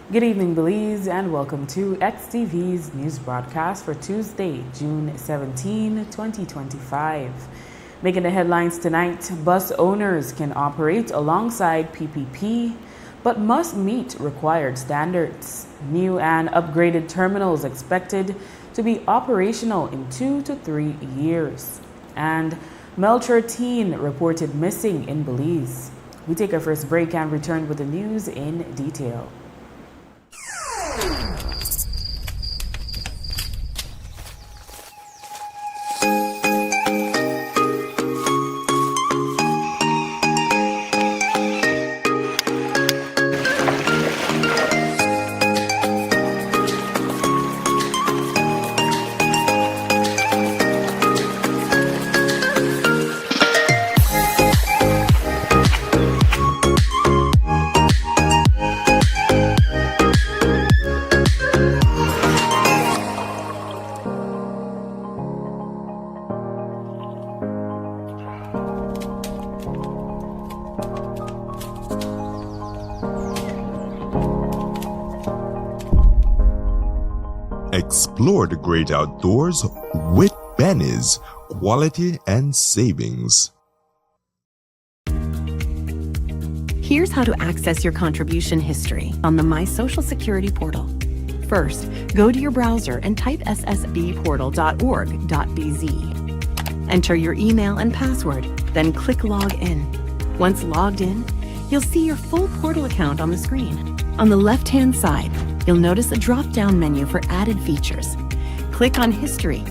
Good evening, Belize, and welcome to XTV's news broadcast for Tuesday, June 17, 2025. Making the headlines tonight, bus owners can operate alongside PPP, but must meet required standards. New and upgraded terminals expected to be operational in 2 to 3 years. And Melcher teen reported missing in Belize. We take our first break and return with the news in detail. Explore the great outdoors with Benny's quality and savings. Here's how to access your contribution history on the My Social Security portal. First, go to your browser and type ssbportal.org.bz. Enter your email and password, then click Log In. Once logged in, you'll see your full portal account on the screen. On the left-hand side, you'll notice a drop-down menu for added features. Click on History.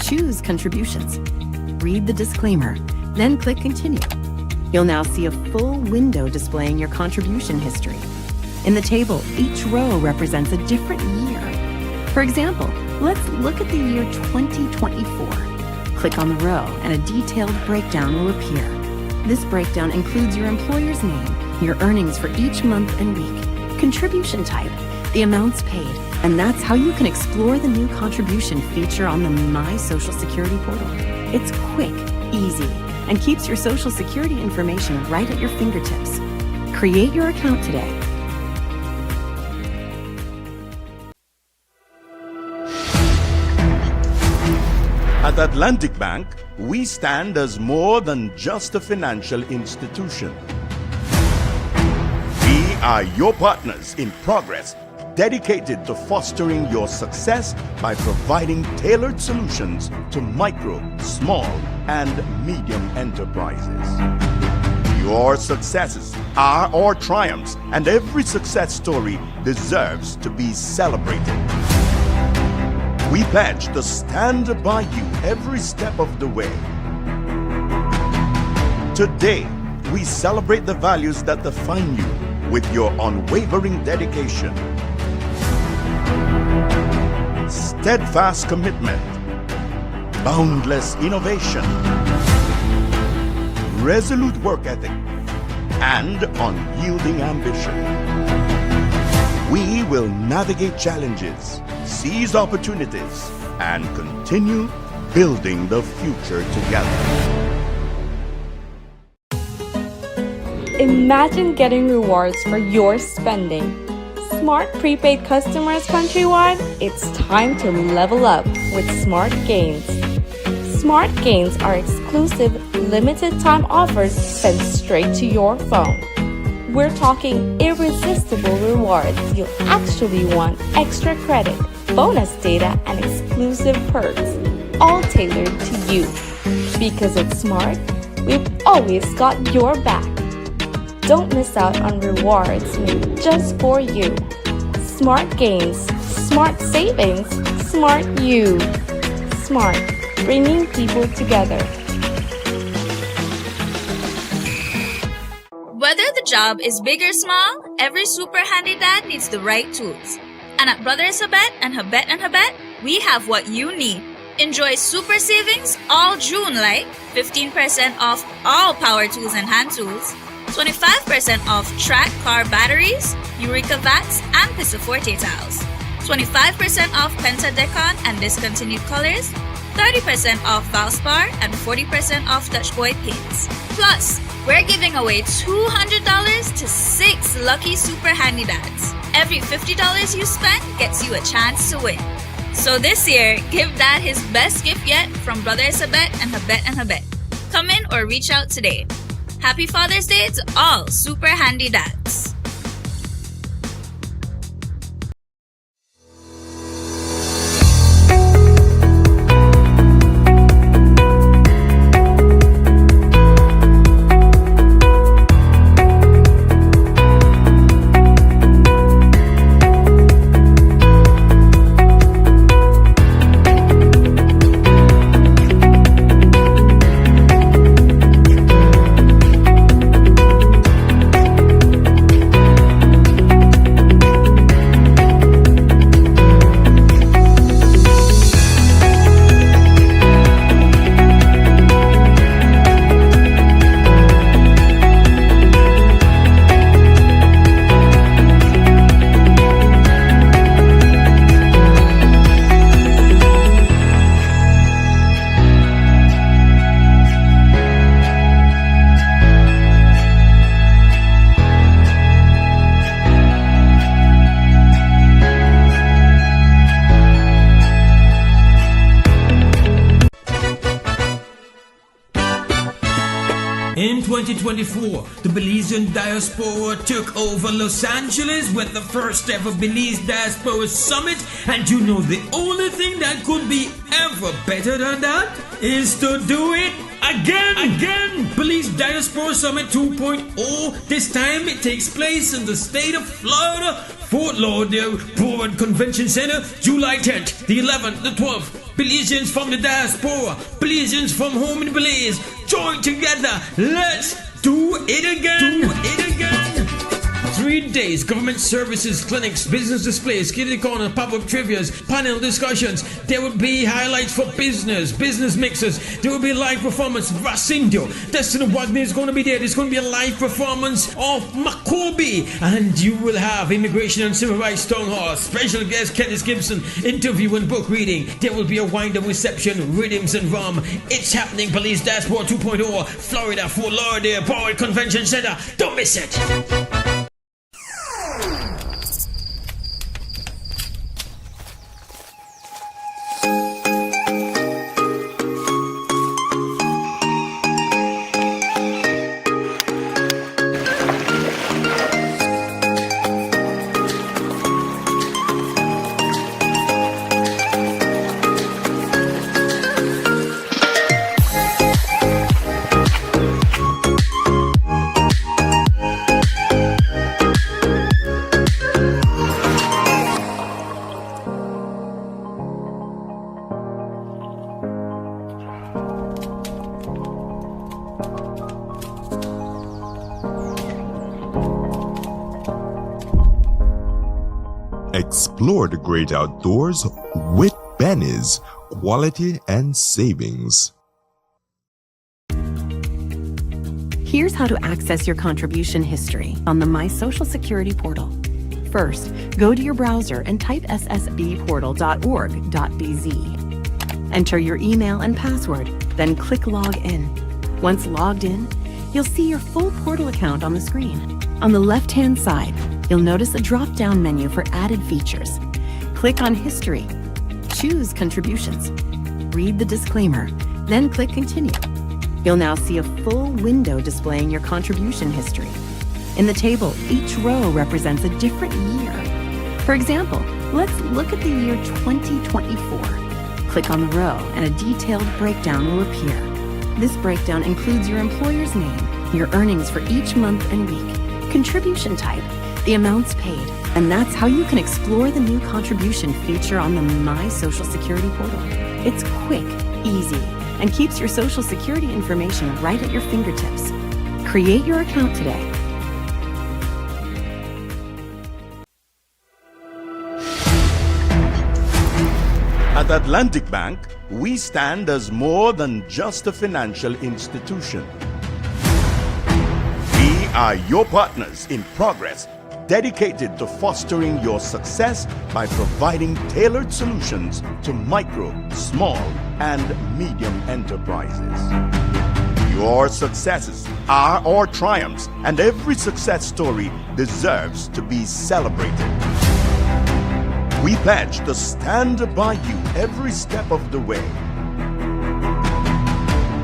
Choose Contributions. Read the disclaimer, then click Continue. You'll now see a full window displaying your contribution history. In the table, each row represents a different year. For example, let's look at the year 2024. Click on the row and a detailed breakdown will appear. This breakdown includes your employer's name, your earnings for each month and week, contribution type, the amounts paid, and that's how you can explore the new contribution feature on the My Social Security portal. It's quick, easy, and keeps your Social Security information right at your fingertips. Create your account today. At Atlantic Bank, we stand as more than just a financial institution. We are your partners in progress, dedicated to fostering your success by providing tailored solutions to micro, small, and medium enterprises. Your successes are our triumphs, and every success story deserves to be celebrated. We pledge to stand by you every step of the way. Today, we celebrate the values that define you with your unwavering dedication, steadfast commitment, boundless innovation, resolute work ethic, and unyielding ambition. We will navigate challenges, seize opportunities, and continue building the future together. Imagine getting rewards for your spending. Smart prepaid customers countrywide, it's time to level up with Smart Gains. Smart Gains are exclusive, limited time offers sent straight to your phone. We're talking irresistible rewards. You'll actually want extra credit, bonus data, and exclusive perks, all tailored to you. Because it's Smart, we've always got your back. Don't miss out on rewards made just for you. Smart Gains, Smart Savings, Smart You. Smart, bringing people together. Whether the job is big or small, every super handy dad needs the right tools. And at Brother Isabet and Habet, we have what you need. Enjoy super savings all June like 15% off all power tools and hand tools, 25% off track car batteries, Eureka Vats, and Pisaforte towels, 25% off Pentadecon and discontinued colors, 30% off Valspar, and 40% off Dutch Boy paints. Plus, we're giving away $200 to 6 lucky super handy dads. Every $50 you spend gets you a chance to win. So this year, give Dad his best gift yet from Brother Isabet and Habet. Come in or reach out today. Happy Father's Day to all super handy dads. In 2024, the Belizean diaspora took over Los Angeles with the first ever Belize Diaspora Summit, and you know the only thing that could be ever better than that is to do it again. Belize Diaspora Summit 2.0. This time it takes place in the state of Florida, Fort Lauderdale Port Convention Center, July 10th, the 11th, the 12th. Belizeans from the diaspora, Belizeans from home in Belize, join together. Let's do it again. 3 days, government services, clinics, business displays, kitty corner, public trivias, panel discussions. There will be highlights for business mixers. There will be live performance. Racindio, Destiny Wagner is going to be there. There's going to be a live performance of Makobi. And you will have Immigration and Civil Rights Town Hall. Special guest Kenneth Gibson, interview and book reading. There will be a wind-up reception, rhythms and rum. It's happening, Police Dashboard 2.0, Florida, Fort Lauderdale Power Convention Center. Don't miss it. Explore the great outdoors with Benny's quality and savings. Here's how to access your contribution history on the My Social Security portal. First, go to your browser and type ssbportal.org.bz. Enter your email and password, then click Log In. Once logged in, you'll see your full portal account on the screen. On the left-hand side, you'll notice a drop-down menu for added features. Click on History. Choose Contributions. Read the disclaimer, then click Continue. You'll now see a full window displaying your contribution history. In the table, each row represents a different year. For example, let's look at the year 2024. Click on the row and a detailed breakdown will appear. This breakdown includes your employer's name, your earnings for each month and week, contribution type, the amounts paid, and that's how you can explore the new contribution feature on the My Social Security portal. It's quick, easy, and keeps your Social Security information right at your fingertips. Create your account today. At Atlantic Bank, we stand as more than just a financial institution. We are your partners in progress, dedicated to fostering your success by providing tailored solutions to micro, small, and medium enterprises. Your successes are our triumphs, and every success story deserves to be celebrated. We pledge to stand by you every step of the way.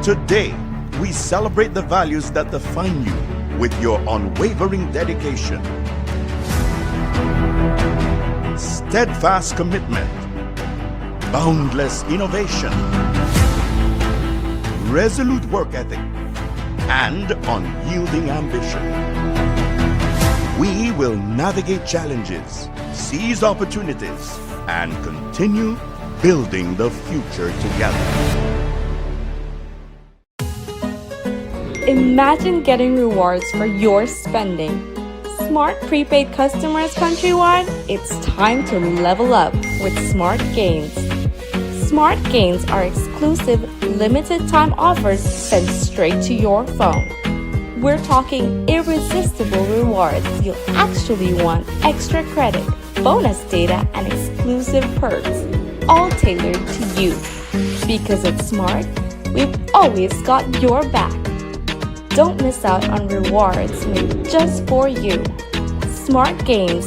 Today, we celebrate the values that define you with your unwavering dedication, steadfast commitment, boundless innovation, resolute work ethic, and unyielding ambition. We will navigate challenges, seize opportunities, and continue building the future together. Imagine getting rewards for your spending. Smart prepaid customers countrywide, it's time to level up with Smart Gains. Smart Gains are exclusive, limited time offers sent straight to your phone. We're talking irresistible rewards you'll actually want: extra credit, bonus data, and exclusive perks, all tailored to you. Because at Smart, we've always got your back. Don't miss out on rewards made just for you. Smart Gains,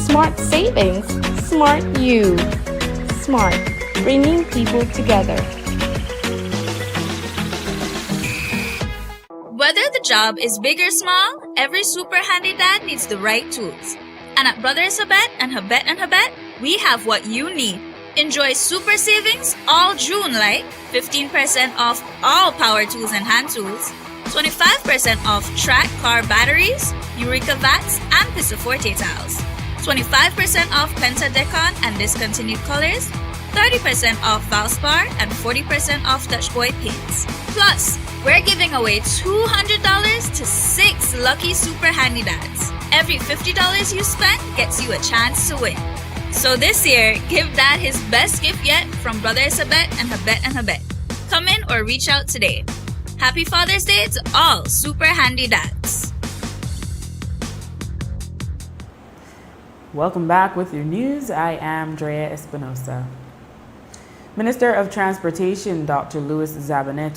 Smart Savings, Smart You. Smart, bringing people together. Whether the job is big or small, every super handy dad needs the right tools. And at Brothers Habet and Habet, we have what you need. Enjoy super savings all June, like 15% off all power tools and hand tools, 25% off track car batteries, Eureka Vats, and Pisaforte towels, 25% off Penta Decon and discontinued colors, 30% off Valspar, and 40% off Dutch Boy paints. Plus, we're giving away $200 to 6 lucky super handy dads. Every $50 you spend gets you a chance to win. So this year, give Dad his best gift yet from Brothers Habet and Habet. Come in or reach out today. Happy Father's Day to all super handy dads. Welcome back with your news. I am Drea Espinosa. Minister of Transportation Dr. Louis Zabanet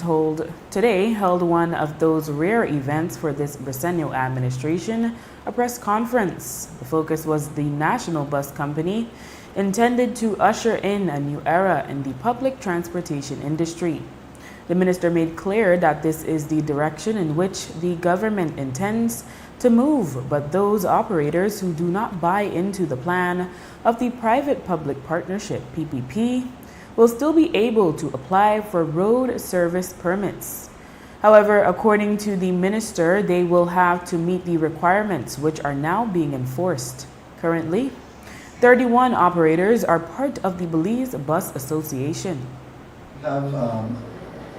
today held one of those rare events for this Briceño administration, a press conference. The focus was the national bus company, intended to usher in a new era in the public transportation industry. The minister made clear that this is the direction in which the government intends to move, but those operators who do not buy into the plan of the private-public partnership, PPP, will still be able to apply for road service permits. However, according to the minister, they will have to meet the requirements which are now being enforced. Currently, 31 operators are part of the Belize Bus Association. We have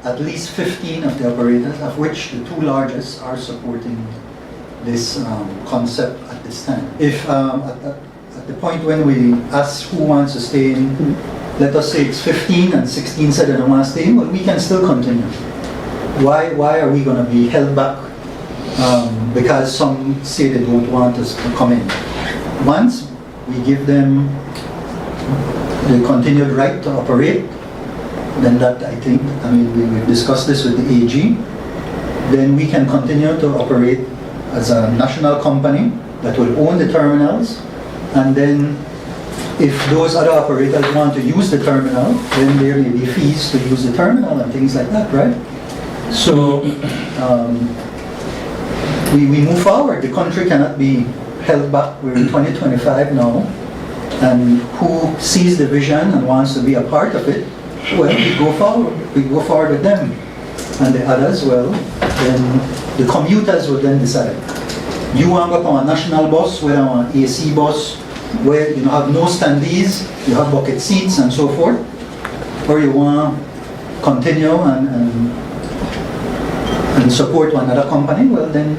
at least 15 of the operators, of which the 2 largest are supporting this concept at this time. If at the point when we ask who wants to stay in, let us say it's 15 and 16 said they don't want to stay in, well, we can still continue. Why are we going to be held back because some say they don't want us to come in? Once we give them the continued right to operate, then that, I think, we've discussed this with the AG, then we can continue to operate as a national company that will own the terminals, and then if those other operators want to use the terminal, then there may be fees to use the terminal and things like that, right? So we move forward. The country cannot be held back. We're in 2025 now, and who sees the vision and wants to be a part of it, well, we go forward. We go forward with them, and the others, well, then the commuters will then decide. You want to go on a national bus, whether on an AC bus, where you have no standees, you have bucket seats and so forth, or you want to continue and support one other company, well then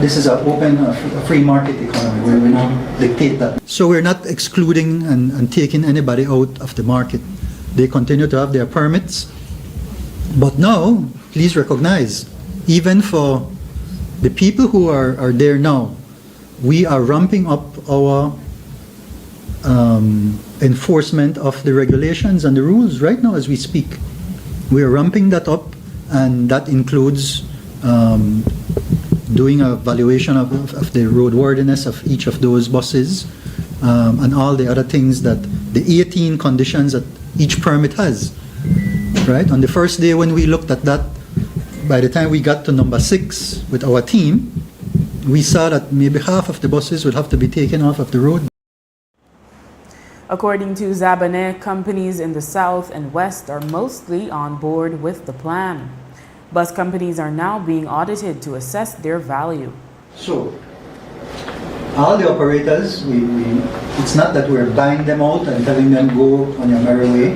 this is an open, a free market economy where we don't dictate that. So we're not excluding and taking anybody out of the market. They continue to have their permits. But now, please recognize, even for the people who are there now, we are ramping up our enforcement of the regulations and the rules right now as we speak. We are ramping that up, and that includes doing a valuation of the roadworthiness of each of those buses, and all the other things that the 18 conditions that each permit has. Right? On the first day when we looked at that, by the time we got to number 6 with our team, we saw that maybe half of the buses would have to be taken off of the road. According to Zabane, companies in the south and west are mostly on board with the plan. Bus companies are now being audited to assess their value. So, all the operators, it's not that we're buying them out and telling them go on your merry way.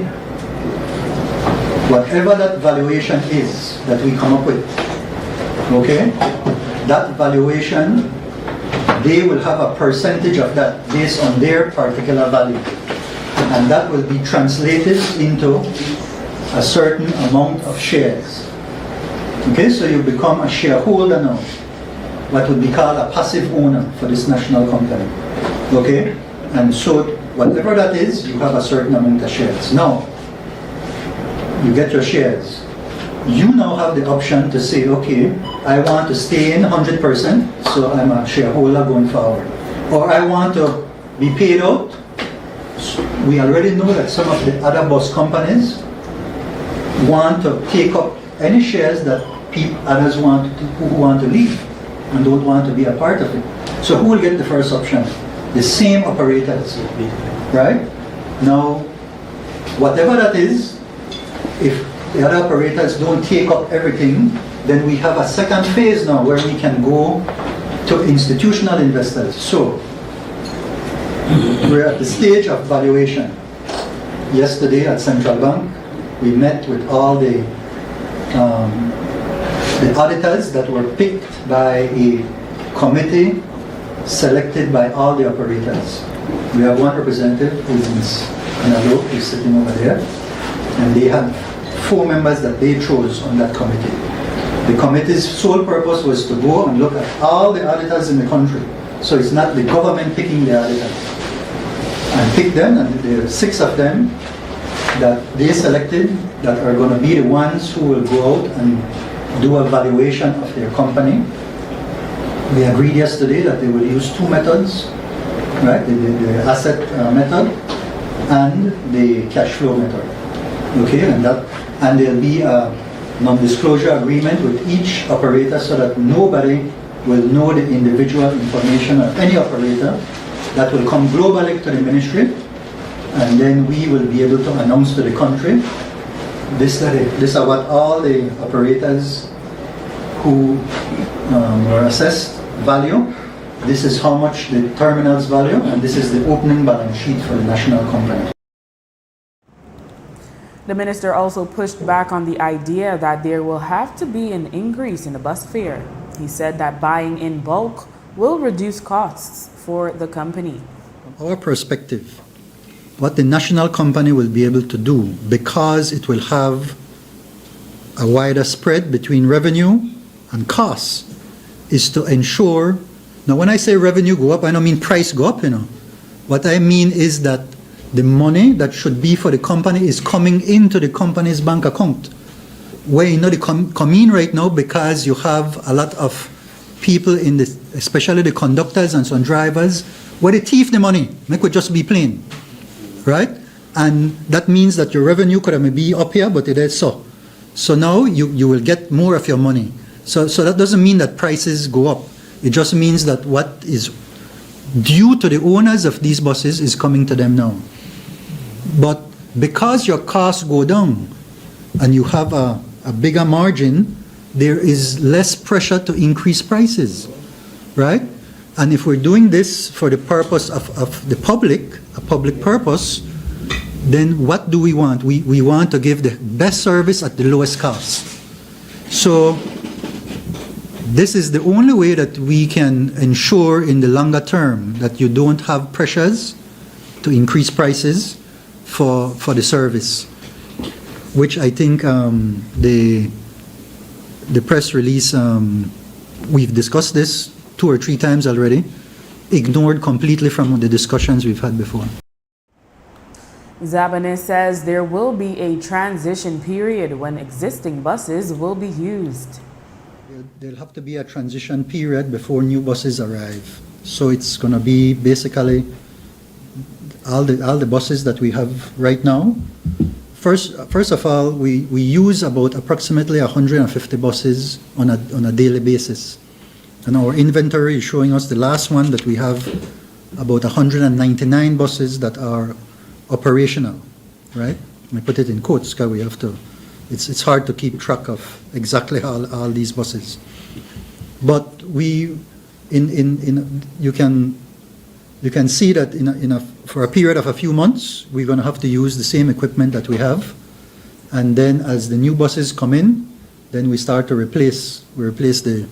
Whatever that valuation is that we come up with, okay, that valuation, they will have a percentage of that based on their particular value. And that will be translated into a certain amount of shares. Okay, so you become a shareholder now, what would be called a passive owner for this national company. Okay, and so whatever that is, you have a certain amount of shares. Now, you get your shares. You now have the option to say, okay, I want to stay in 100%, so I'm a shareholder going forward. Or I want to be paid out. We already know that some of the other bus companies want to take up any shares that others who want to leave and don't want to be a part of it. So who will get the first option? The same operators, right? Now, whatever that is, if the other operators don't take up everything, then we have a second phase now where we can go to institutional investors. So, we're at the stage of valuation. Yesterday at Central Bank, we met with all the auditors that were picked by a committee selected by all the operators. We have one representative who is Ms. Analo, who's sitting over there, and they had 4 members that they chose on that committee. The committee's sole purpose was to go and look at all the auditors in the country. So it's not the government picking the auditors. And pick them, and there are 6 of them that they selected that are going to be the ones who will go out and do a valuation of their company. We agreed yesterday that they will use 2 methods, right? The asset method and the cash flow method. Okay, and there'll be a non-disclosure agreement with each operator so that nobody will know the individual information of any operator. That will come globally to the ministry, and then we will be able to announce to the country, these are what all the operators who were assessed value, this is how much the terminals value, and this is the opening balance sheet for the national company. The minister also pushed back on the idea that there will have to be an increase in the bus fare. He said that buying in bulk will reduce costs for the company. From our perspective, what the national company will be able to do, because it will have a wider spread between revenue and costs, is to ensure, now when I say revenue go up, I don't mean price go up, What I mean is that the money that should be for the company is coming into the company's bank account. Where they come in right now because you have a lot of people especially the conductors and some drivers, where they thief the money, make it just be plain, right? And that means that your revenue could be up here, but it is so. So now you will get more of your money. So that doesn't mean that prices go up. It just means that what is due to the owners of these buses is coming to them now. But because your costs go down and you have a bigger margin, there is less pressure to increase prices, right? And if we're doing this for the purpose of the public, a public purpose, then what do we want? We want to give the best service at the lowest cost. So This is the only way that we can ensure in the longer term that you don't have pressures to increase prices for the service, which I think the press release, we've discussed this 2 or 3 times already, ignored completely from the discussions we've had before. Zabane says there will be a transition period when existing buses will be used. There'll have to be a transition period before new buses arrive. So it's going to be basically all the buses that we have right now. First of all, we use about approximately 150 buses on a daily basis. And our inventory is showing us the last one that we have about 199 buses that are operational, right? I put it in quotes because we have to, it's hard to keep track of exactly all these buses. But you can see that for a period of a few months, we're going to have to use the same equipment that we have. And then as the new buses come in, then we start to replace the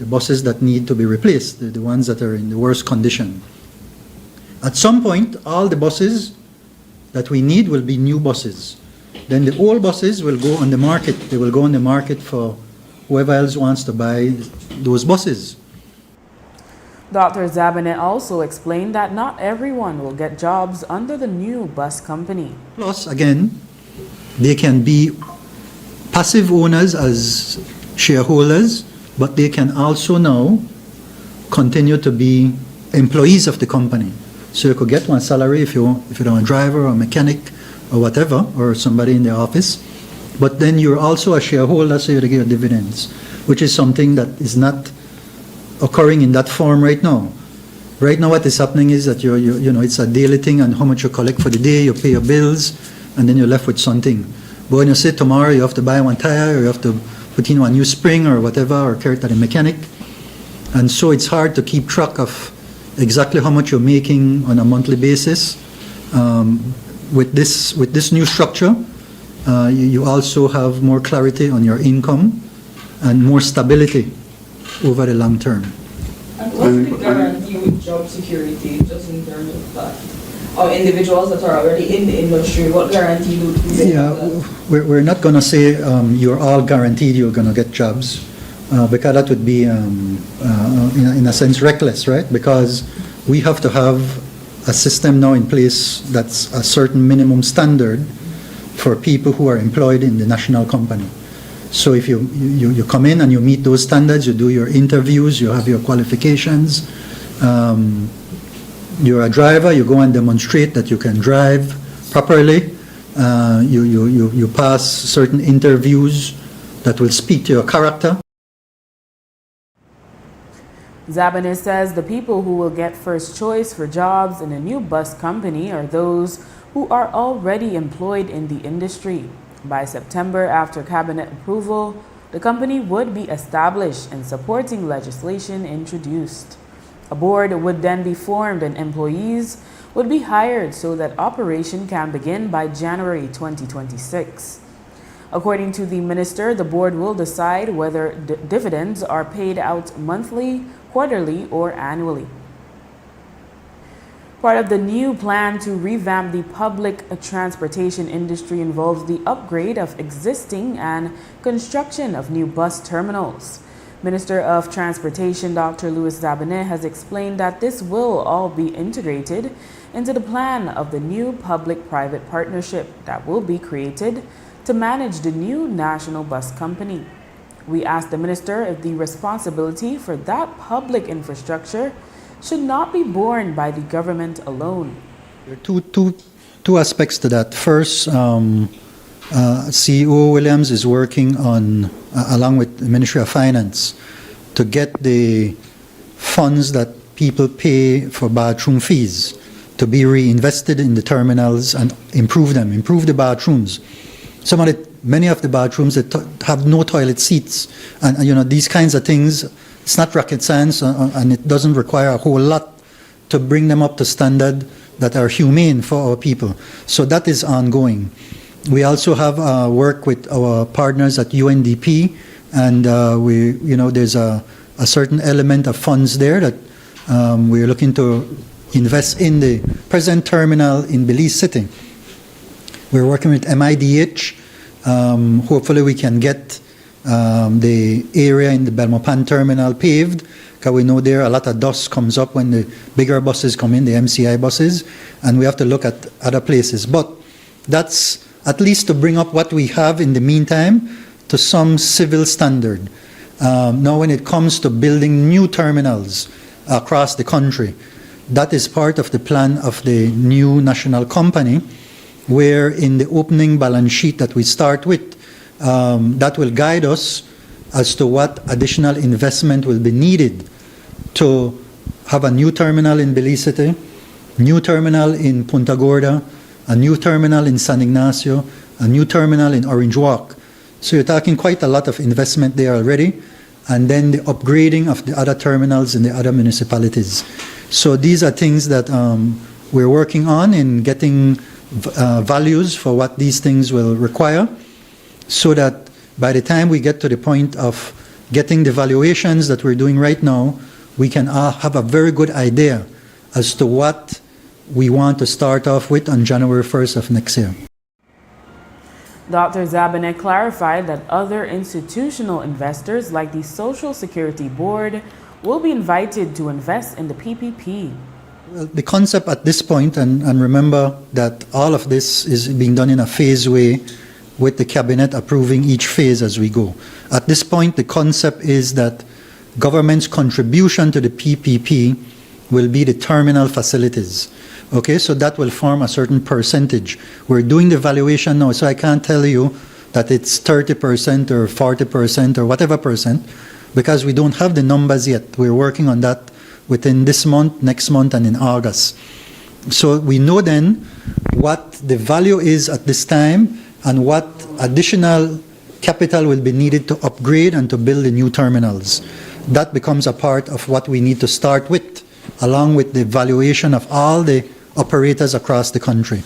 buses that need to be replaced, the ones that are in the worst condition. At some point, all the buses that we need will be new buses. Then the old buses will go on the market. They will go on the market for whoever else wants to buy those buses. Dr. Zabane also explained that not everyone will get jobs under the new bus company. Plus, again, they can be passive owners as shareholders, but they can also now continue to be employees of the company. So you could get one salary if you're a driver or a mechanic or whatever, or somebody in the office. But then you're also a shareholder, so you get dividends, which is something that is not occurring in that form right now. Right now what is happening is that it's a daily thing, and how much you collect for the day, you pay your bills, and then you're left with something. But when you say tomorrow you have to buy one tire, or you have to put in one new spring or whatever, or carry it to the mechanic. And so it's hard to keep track of exactly how much you're making on a monthly basis. With this new structure, you also have more clarity on your income and more stability over the long term. And what's the guarantee with job security, just in terms of that? Or individuals that are already in the industry, what guarantee do they have? Yeah, we're not going to say you're all guaranteed you're going to get jobs, because that would be, in a sense, reckless, right? Because we have to have a system now in place that's a certain minimum standard for people who are employed in the national company. So if you come in and you meet those standards, you do your interviews, you have your qualifications, you're a driver, you go and demonstrate that you can drive properly, you pass certain interviews that will speak to your character. Zabane says the people who will get first choice for jobs in a new bus company are those who are already employed in the industry. By September, after cabinet approval, the company would be established and supporting legislation introduced. A board would then be formed and employees would be hired so that operation can begin by January 2026. According to the minister, the board will decide whether dividends are paid out monthly, quarterly, or annually. Part of the new plan to revamp the public transportation industry involves the upgrade of existing and construction of new bus terminals. Minister of Transportation Dr. Louis Zabane has explained that this will all be integrated into the plan of the new public-private partnership that will be created to manage the new national bus company. We asked the minister if the responsibility for that public infrastructure should not be borne by the government alone. There are two aspects to that. First, CEO Williams is working on, along with the Ministry of Finance, to get the funds that people pay for bathroom fees to be reinvested in the terminals and improve the bathrooms. Many of the bathrooms that have no toilet seats, and these kinds of things. It's not rocket science, and it doesn't require a whole lot to bring them up to standard that are humane for our people. So that is ongoing. We also have work with our partners at UNDP, and there's a a certain element of funds there that we're looking to invest in the present terminal in Belize City. We're working with MIDH. Hopefully we can get the area in the Belmopan terminal paved, because we know there a lot of dust comes up when the bigger buses come in, the MCI buses, and we have to look at other places. But that's at least to bring up what we have in the meantime to some civil standard. Now when it comes to building new terminals across the country, that is part of the plan of the new national company, where in the opening balance sheet that we start with, that will guide us as to what additional investment will be needed to have a new terminal in Belize City, new terminal in Punta Gorda, a new terminal in San Ignacio, a new terminal in Orange Walk. So you're talking quite a lot of investment there already, and then the upgrading of the other terminals in the other municipalities. So these are things that we're working on in getting values for what these things will require, so that by the time we get to the point of getting the valuations that we're doing right now, we can have a very good idea as to what we want to start off with on January 1st of next year. Dr. Zabinet clarified that other institutional investors like the Social Security Board will be invited to invest in the PPP. Well, the concept at this point, and remember that all of this is being done in a phase way, with the cabinet approving each phase as we go. At this point, the concept is that government's contribution to the PPP will be the terminal facilities. Okay, so that will form a certain percentage. We're doing the valuation now, so I can't tell you that it's 30% or 40% or whatever percent, because we don't have the numbers yet. We're working on that within this month, next month, and in August. So we know then what the value is at this time and what additional capital will be needed to upgrade and to build the new terminals. That becomes a part of what we need to start with, along with the valuation of all the operators across the country.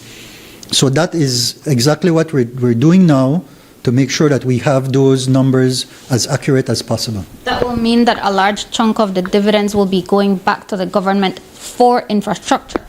So that is exactly what we're doing now, to make sure that we have those numbers as accurate as possible. That will mean that a large chunk of the dividends will be going back to the government for infrastructure.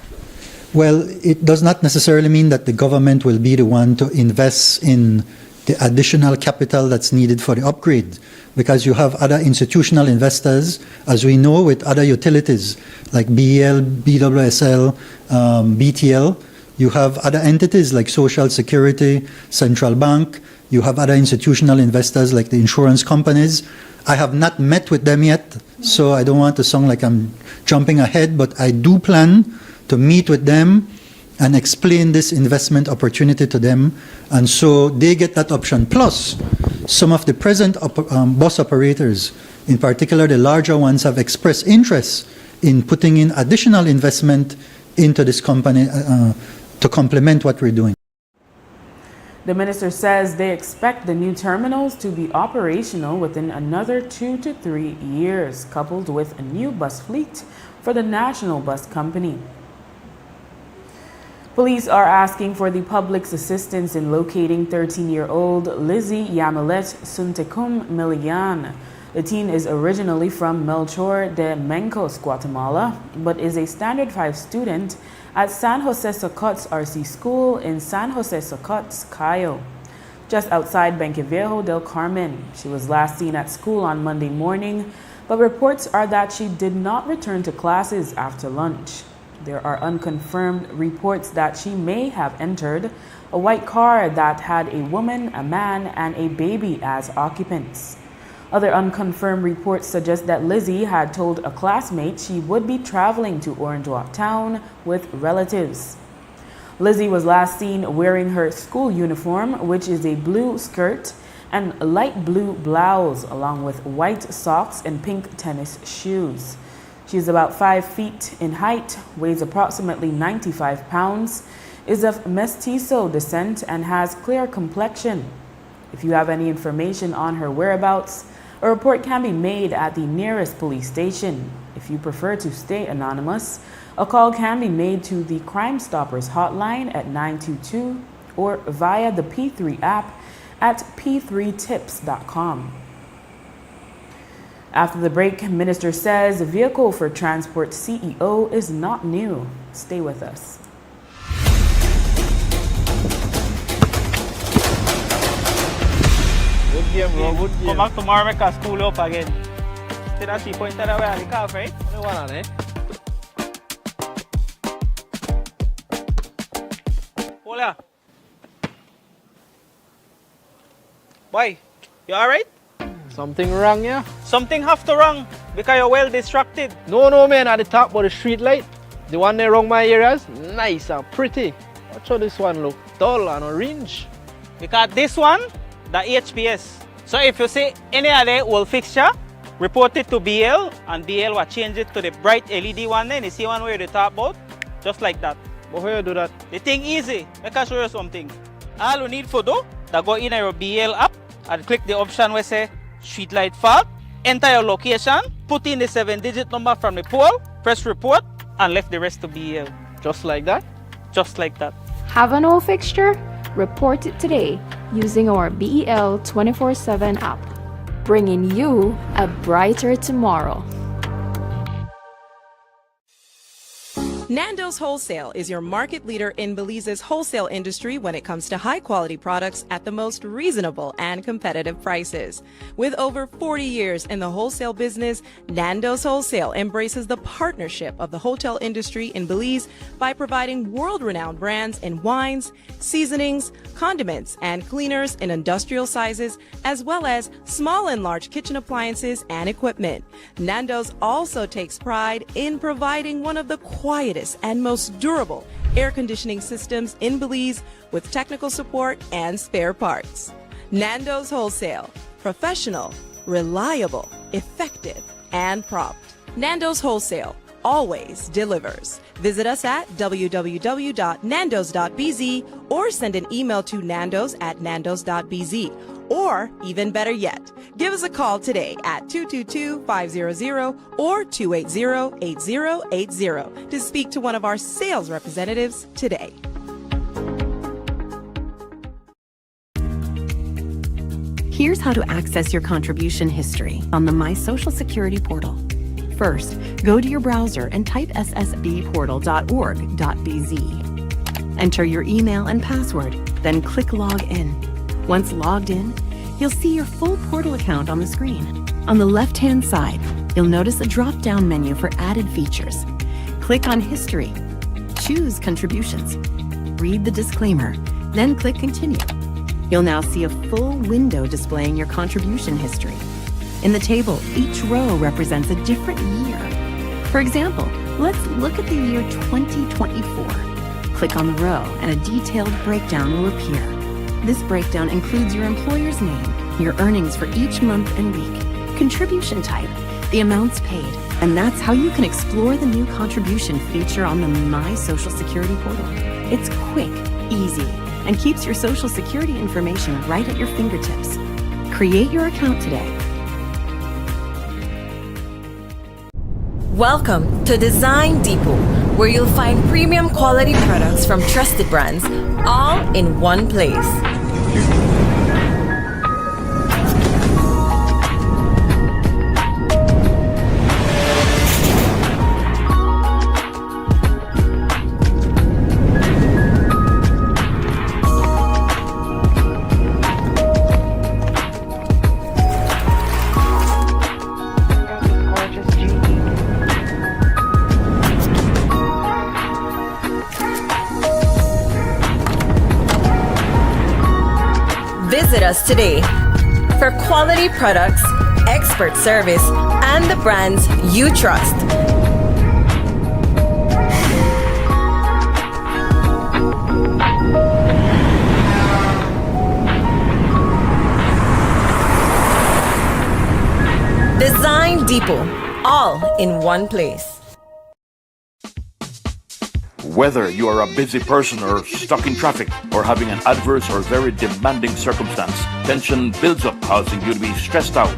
Well, it does not necessarily mean that the government will be the one to invest in the additional capital that's needed for the upgrade, because you have other institutional investors, as we know, with other utilities like BEL, BWSL, BTL. You have other entities like Social Security, Central Bank. You have other institutional investors like the insurance companies. I have not met with them yet, so I don't want to sound like I'm jumping ahead, but I do plan to meet with them and explain this investment opportunity to them, and so they get that option. Plus, some of the present bus operators, in particular the larger ones, have expressed interest in putting in additional investment into this company to complement what we're doing. The minister says they expect the new terminals to be operational within another 2 to 3 years, coupled with a new bus fleet for the National Bus Company. Police are asking for the public's assistance in locating 13-year-old Lizzie Yamilet Suntekum Milian. The teen is originally from Melchor de Mencos, Guatemala, but is a Standard 5 student at San Jose Socots RC School in San Jose Socots, Cayo, just outside Benqueviejo del Carmen. She was last seen at school on Monday morning, but reports are that she did not return to classes after lunch. There are unconfirmed reports that she may have entered a white car that had a woman, a man, and a baby as occupants. Other unconfirmed reports suggest that Lizzie had told a classmate she would be traveling to Orange Walk Town with relatives. Lizzie was last seen wearing her school uniform, which is a blue skirt and light blue blouse, along with white socks and pink tennis shoes. She is about 5 feet in height, weighs approximately 95 pounds, is of mestizo descent, and has clear complexion. If you have any information on her whereabouts, a report can be made at the nearest police station. If you prefer to stay anonymous, a call can be made to the Crime Stoppers hotline at 922 or via the P3 app at p3tips.com. After the break, Minister says Vehicle for Transport CEO is not new. Stay with us. Good game, bro. Good game. Come back tomorrow, make us school up again. See that 3 pointer away at the calf, right? Only one on it. Hold on. Boy, you alright? Something wrong, yeah? Something have to wrong because you're well distracted. No, man, at the top but the street light. The one there around my areas, nice and pretty. Watch how this one look dull and orange. Because this one, the HPS. So if you see any other old fixture, report it to BL and BL will change it to the bright LED one then. You see one where the top about? Just like that. But how you do that? The thing easy. Make I show you something. All you need for do, that go in your BL app and click the option where say street light fault, enter your location, put in the 7-digit number from the pole, press report, and left the rest to BL. Just like that? Just like that. Have an old fixture? Report it today using our BEL 24/7 app, bringing you a brighter tomorrow. Nando's Wholesale is your market leader in Belize's wholesale industry when it comes to high-quality products at the most reasonable and competitive prices. With over 40 years in the wholesale business, Nando's Wholesale embraces the partnership of the hotel industry in Belize by providing world-renowned brands in wines, seasonings, condiments, and cleaners in industrial sizes, as well as small and large kitchen appliances and equipment. Nando's also takes pride in providing one of the quietest and most durable air conditioning systems in Belize with technical support and spare parts. Nando's Wholesale. Professional, reliable, effective, and prompt. Nando's Wholesale always delivers. Visit us at www.nandos.bz or send an email to nandos@nandos.bz. Or, even better yet, give us a call today at 222-500 or 280-8080 to speak to one of our sales representatives today. Here's how to access your contribution history on the My Social Security portal. First, go to your browser and type ssbportal.org.bz. Enter your email and password, then click Log In. Once logged in, you'll see your full portal account on the screen. On the left-hand side, you'll notice a drop-down menu for added features. Click on History. Choose Contributions. Read the disclaimer, then click Continue. You'll now see a full window displaying your contribution history. In the table, each row represents a different year. For example, let's look at the year 2024. Click on the row and a detailed breakdown will appear. This breakdown includes your employer's name, your earnings for each month and week, contribution type, the amounts paid, and that's how you can explore the new contribution feature on the My Social Security portal. It's quick, easy, and keeps your Social Security information right at your fingertips. Create your account today. Welcome to Design Depot, where you'll find premium quality products from trusted brands, all in one place. Visit us today for quality products, expert service, and the brands you trust. Design Depot, all in one place. Whether you are a busy person or stuck in traffic or having an adverse or very demanding circumstance, tension builds up, causing you to be stressed out.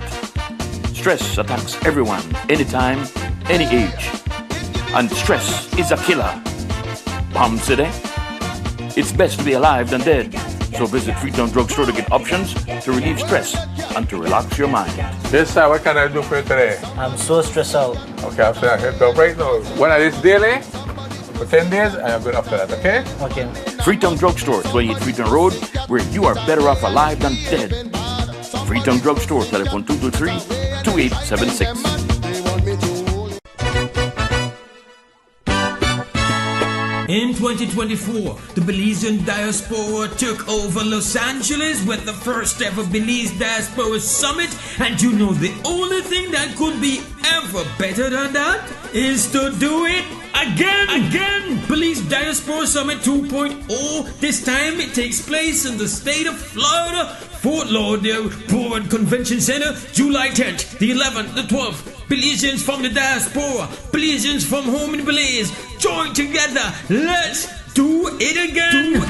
Stress attacks everyone, anytime, any age. And stress is a killer. Palm City? It's best to be alive than dead. So visit Freetown Drugstore to get options to relieve stress and to relax your mind. Yes, sir. What can I do for you today? I'm so stressed out. Okay, I'm saying I can help right now. When I this daily, for 10 days, I am good after that, okay? Okay. Freetown Drugstore, 28 Freetown Road, where you are better off alive than dead. Freetown Drugstore, telephone 223-2876. In 2024, the Belizean diaspora took over Los Angeles with the first ever Belize Diaspora Summit, and you know the only thing that could be ever better than that is to do it again. Belize Diaspora Summit 2.0. This time it takes place in the state of Florida, Fort Lauderdale Board Convention Center, July 10th, the 11th, the 12th. Belizeans from the diaspora, Belizeans from home in Belize, join together. Let's do it again.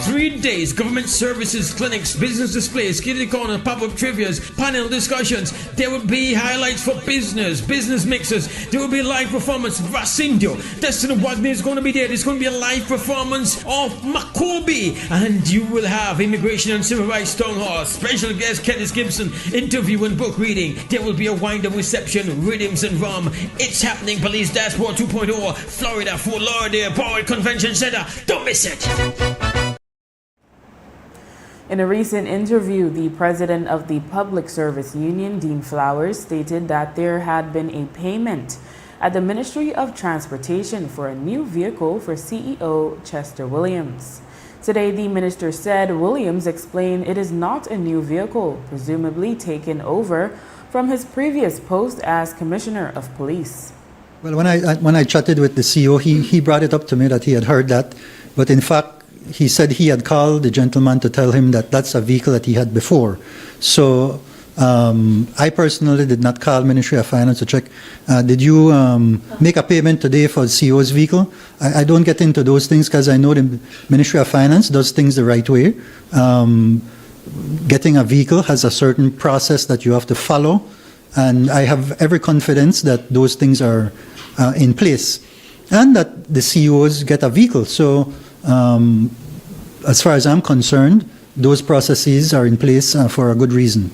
3 days, government services, clinics, business displays, kitty corner, pop-up trivias, panel discussions. There will be highlights for business mixers. There will be a live performance of Racindio. Destiny Wagner is going to be there. There's going to be a live performance of Makobi. And you will have Immigration and Civil Rights Town Hall, special guest Kenneth Gibson, interview and book reading. There will be a wind-up reception, rhythms and rum. It's happening, Belize Diaspora 2.0, Florida, Fort Lauderdale Board Convention Center. Don't miss it. In a recent interview, the president of the Public Service Union, Dean Flowers, stated that there had been a payment at the Ministry of Transportation for a new vehicle for CEO Chester Williams. Today, the minister said Williams explained it is not a new vehicle, presumably taken over from his previous post as Commissioner of Police. Well, when I chatted with the CEO, he brought it up to me that he had heard that, but in fact, he said he had called the gentleman to tell him that that's a vehicle that he had before. So I personally did not call Ministry of Finance to check. Did you make a payment today for the CEO's vehicle? I don't get into those things because I know the Ministry of Finance does things the right way. Getting a vehicle has a certain process that you have to follow, and I have every confidence that those things are in place and that the CEOs get a vehicle. So as far as I'm concerned, those processes are in place for a good reason.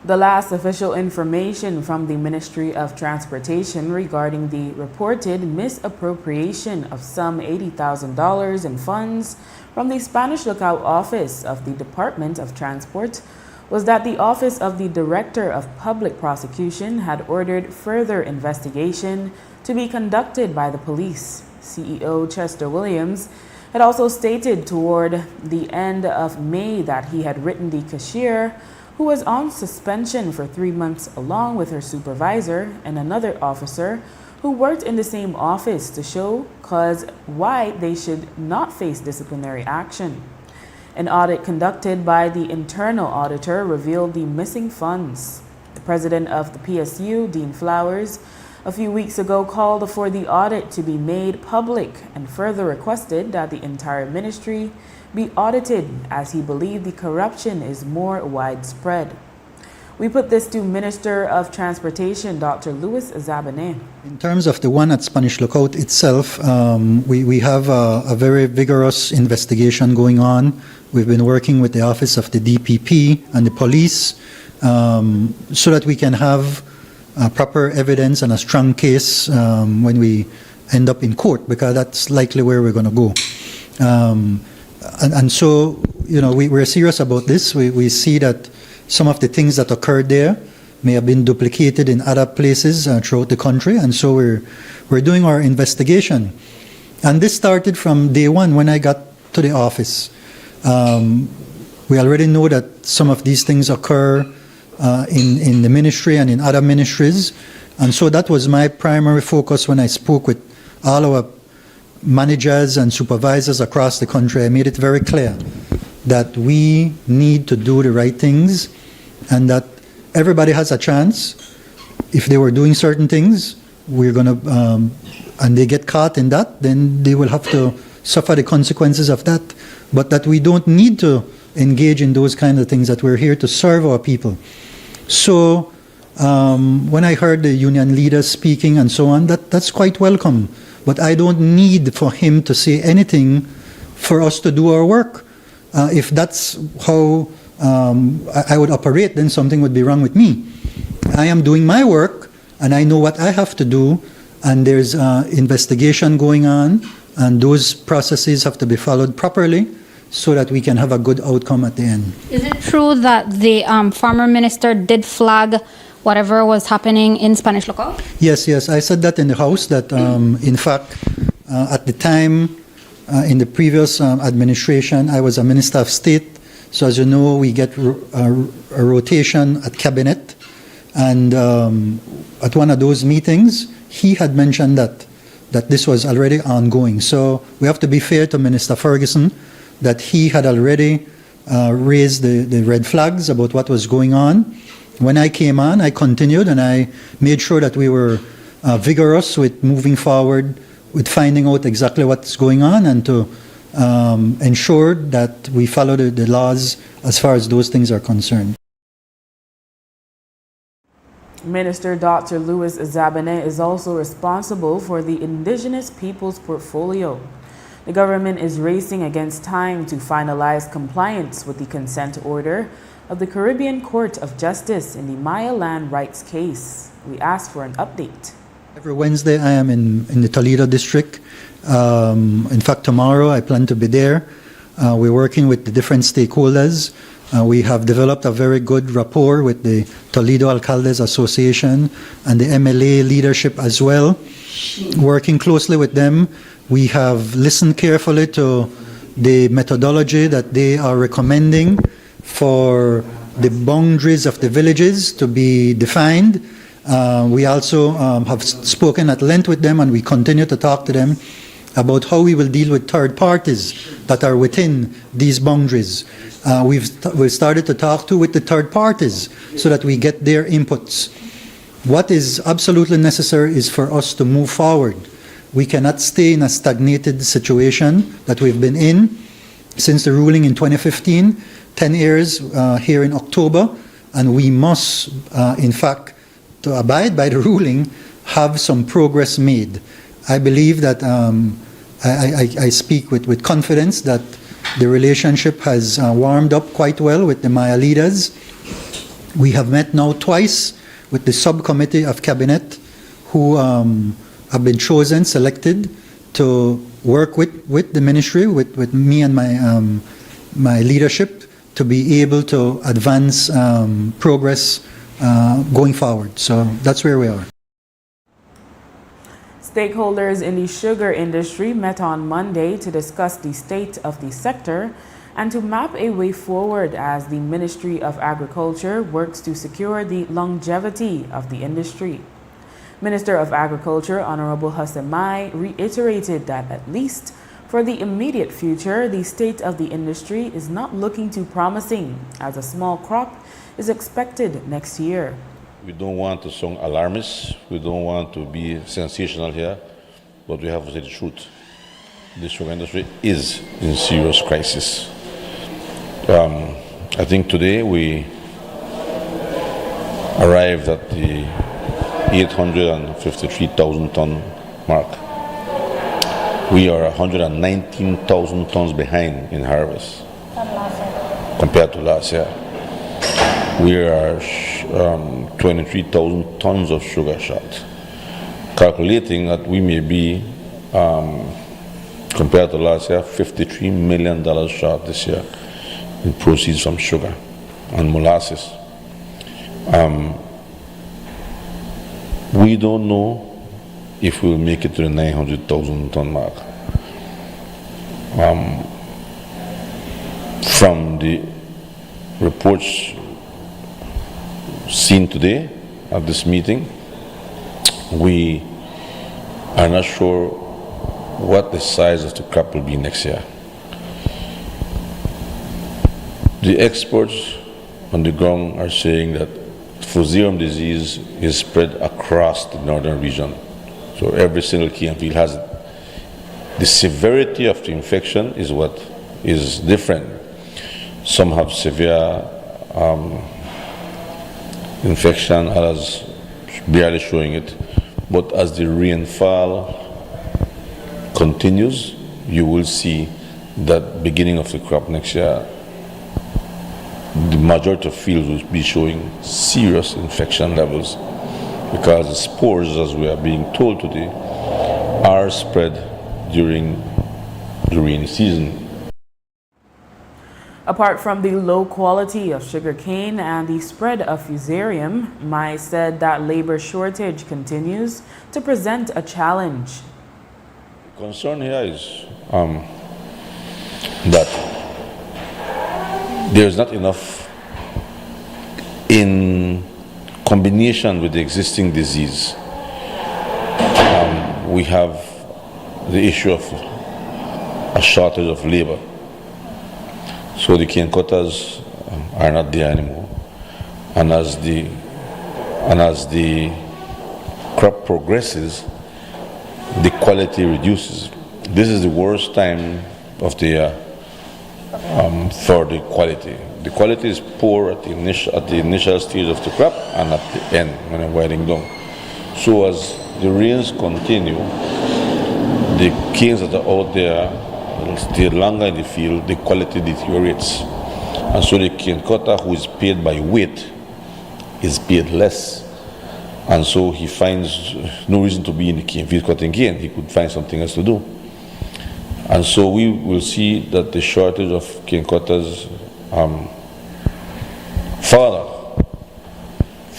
The last official information from the Ministry of Transportation regarding the reported misappropriation of some $80,000 in funds from the Spanish Lookout Office of the Department of Transport was that the Office of the Director of Public Prosecution had ordered further investigation to be conducted by the police. CEO Chester Williams had also stated toward the end of May that he had written the cashier, who was on suspension for 3 months along with her supervisor and another officer who worked in the same office, to show cause why they should not face disciplinary action. An audit conducted by the internal auditor revealed the missing funds. The president of the PSU, Dean Flowers, a few weeks ago called for the audit to be made public and further requested that the entire ministry be audited, as he believed the corruption is more widespread. We put this to Minister of Transportation, Dr. Louis Zabane. In terms of the one at Spanish Lookout itself, we have a very vigorous investigation going on. We've been working with the Office of the DPP and the police so that we can have proper evidence and a strong case when we end up in court, because that's likely where we're going to go. And so, you know, we're serious about this. We see that some of the things that occurred there may have been duplicated in other places throughout the country, and so we're doing our investigation. And this started from day one when I got to the office. We already know that some of these things occur in the ministry and in other ministries, and so that was my primary focus when I spoke with all our managers and supervisors across the country. I made it very clear that we need to do the right things and that everybody has a chance. If they were doing certain things, we're going to, and they get caught in that, then they will have to suffer the consequences of that. But that we don't need to engage in those kind of things, that we're here to serve our people. So when I heard the union leaders speaking and so on, that's quite welcome. But I don't need for him to say anything for us to do our work. If that's how I would operate, then something would be wrong with me. I am doing my work, and I know what I have to do, and there's investigation going on, and those processes have to be followed properly so that we can have a good outcome at the end. Is it true that the former minister did flag whatever was happening in Spanish Lookout? Yes, I said that in the House, that in fact, at the time, in the previous administration, I was a Minister of State. So as you know, we get a rotation at Cabinet. And at one of those meetings, he had mentioned that this was already ongoing. So we have to be fair to Minister Ferguson, that he had already raised the red flags about what was going on. When I came on, I continued and I made sure that we were vigorous with moving forward, with finding out exactly what's going on, and to ensure that we follow the laws as far as those things are concerned. Minister Dr. Louis Zabane is also responsible for the Indigenous Peoples Portfolio. The government is racing against time to finalize compliance with the consent order of the Caribbean Court of Justice in the Maya land rights case. We ask for an update. Every Wednesday I am in the Toledo district. In fact, tomorrow I plan to be there. We're working with the different stakeholders. We have developed a very good rapport with the Toledo Alcaldes Association and the MLA leadership as well. Working closely with them, we have listened carefully to the methodology that they are recommending for the boundaries of the villages to be defined. We also have spoken at length with them, and we continue to talk to them about how we will deal with third parties that are within these boundaries. We've started to talk with the third parties so that we get their inputs. What is absolutely necessary is for us to move forward. We cannot stay in a stagnated situation that we've been in since the ruling in 2015, 10 years here in October, and we must, in fact, to abide by the ruling, have some progress made. I believe that I speak with confidence that the relationship has warmed up quite well with the Maya leaders. We have met now twice with the subcommittee of Cabinet who have been chosen, selected to work with the ministry, with me and my leadership to be able to advance progress going forward. So that's where we are. Stakeholders in the sugar industry met on Monday to discuss the state of the sector and to map a way forward as the Ministry of Agriculture works to secure the longevity of the industry. Minister of Agriculture Honorable Hassemai reiterated that at least for the immediate future, the state of the industry is not looking too promising as a small crop is expected next year. We don't want to sound alarmist. We don't want to be sensational here, but we have to say the truth. The sugar industry is in serious crisis. I think today we arrived at the 853,000 ton mark. We are 119,000 tons behind in harvest compared to last year. We are 23,000 tons of sugar short. Calculating that we may be, compared to last year, $53 million short this year in proceeds from sugar and molasses. We don't know if we'll make it to the 900,000 ton mark. From the reports seen today at this meeting, we are not sure what the size of the crop will be next year. The experts on the ground are saying that Fusarium disease is spread across the northern region. So every single key and field has it. The severity of the infection is what is different. Some have severe infection, others barely showing it. But as the rainfall continues, you will see that beginning of the crop next year, the majority of fields will be showing serious infection levels because the spores, as we are being told today, are spread during the rainy season. Apart from the low quality of sugarcane and the spread of fusarium, Mai said that labor shortage continues to present a challenge. The concern here is that there's not enough in combination with the existing disease. We have the issue of a shortage of labor. So the cane cutters are not there anymore. And as the crop progresses, the quality reduces. This is the worst time of the year for the quality. The quality is poor at the initial stage of the crop and at the end when it's winding down. So as the rains continue, the canes that are out there will stay longer in the field, the quality deteriorates. And so the cane cutter who is paid by weight is paid less. And so he finds no reason to be in the cane field cutting cane. He could find something else to do. And so we will see that the shortage of cane cutters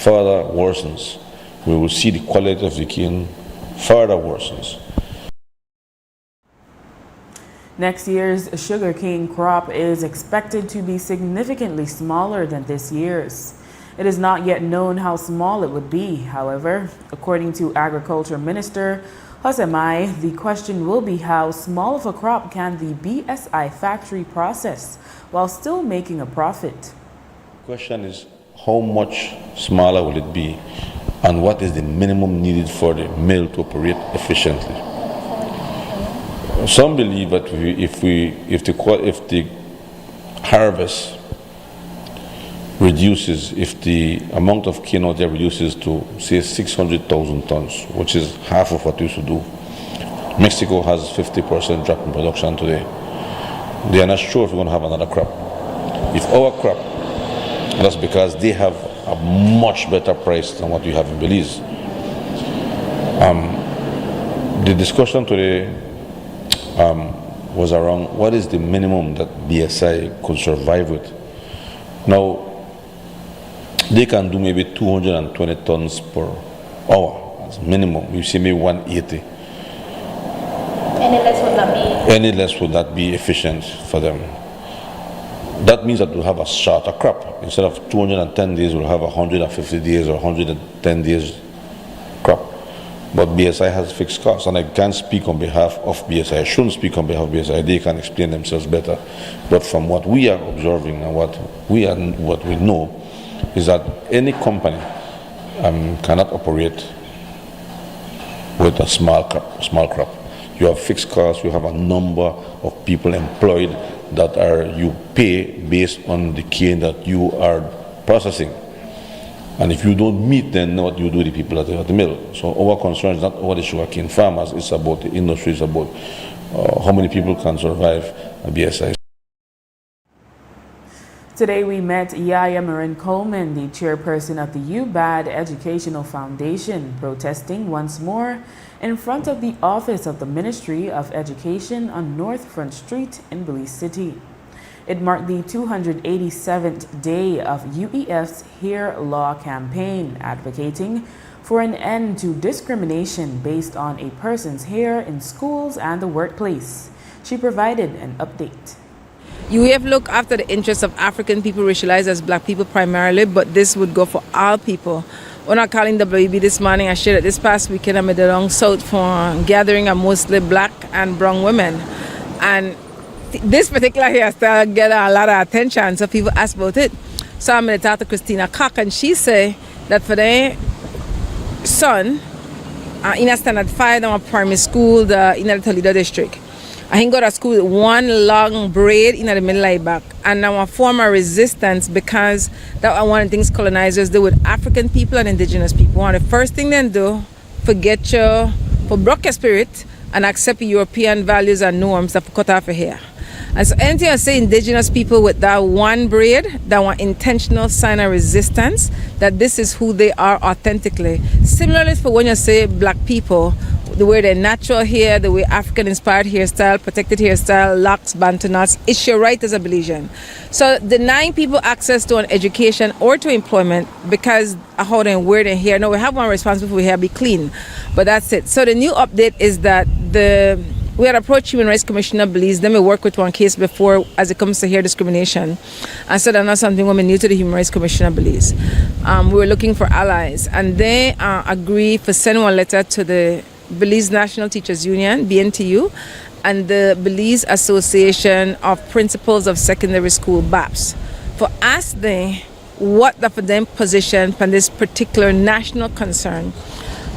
further worsens. We will see the quality of the cane further worsens. Next year's sugarcane crop is expected to be significantly smaller than this year's. It is not yet known how small it would be. However, according to Agriculture Minister Jose Mai, the question will be how small of a crop can the BSI factory process while still making a profit. The question is how much smaller will it be and what is the minimum needed for the mill to operate efficiently. Some believe that if the harvest reduces, if the amount of cane out there reduces to say 600,000 tons, which is half of what we used to do. Mexico has 50% drop in production today. They are not sure if we're going to have another crop. If our crop, that's because they have a much better price than what we have in Belize. The discussion today was around what is the minimum that BSI could survive with. Now, they can do maybe 220 tons per hour as minimum. You see maybe 180. Any less would not be? Any less would not be efficient for them. That means that we'll have a shorter crop. Instead of 210 days, we'll have 150 days or 110 days crop. But BSI has fixed costs, and I can't speak on behalf of BSI. I shouldn't speak on behalf of BSI. They can explain themselves better. But from what we are observing and what we know, is that any company cannot operate with a small crop. You have fixed costs, you have a number of people employed that you pay based on the cane that you are processing. And if you don't meet, then what you do with the people at the mill. So our concern is not over the sugarcane farmers, it's about the industry, it's about how many people can survive a BSI. Today we met Yaya Marin Coleman, the chairperson of the UBAD Educational Foundation, protesting once more in front of the office of the Ministry of Education on North Front Street in Belize City. It marked the 287th day of UEF's Hear Law campaign, advocating for an end to discrimination based on a person's hair in schools and the workplace. She provided an update. UEF look after the interests of African people racialized as black people primarily, but this would go for all people. When I calling WEB this morning, I shared that this past weekend I made the long south for a gathering of mostly black and brown women. And this particular hairstyle get a lot of attention, so people ask about it. So I'm going to talk to Christina Cock, and she say that for their son, in a standard 5 in a primary school in the Toledo district. I think go to school with one long braid in the middle of back, and now a form of resistance because that was one of the things colonizers do with African people and indigenous people. One of the first thing they do, for broke your spirit and accept European values and norms that cut off your hair. And so anything I say indigenous people with that one braid, that one intentional sign of resistance, that this is who they are authentically. Similarly for when you say black people, the way their natural hair, the way African inspired hairstyle, protected hairstyle, locks, bantu knots, it's your right as a Belizean. So denying people access to an education or to employment because of how they wear their hair. No, we have one responsible for hair be clean, but that's it. So the new update is that we had approached Human Rights Commissioner Belize. Then we worked with one case before as it comes to hair discrimination. And so that's not something women new to the Human Rights Commissioner Belize. We were looking for allies, and they agreed for sending one letter to the Belize National Teachers Union, BNTU, and the Belize Association of Principals of Secondary School, BAPS, for asking what the for them position on this particular national concern.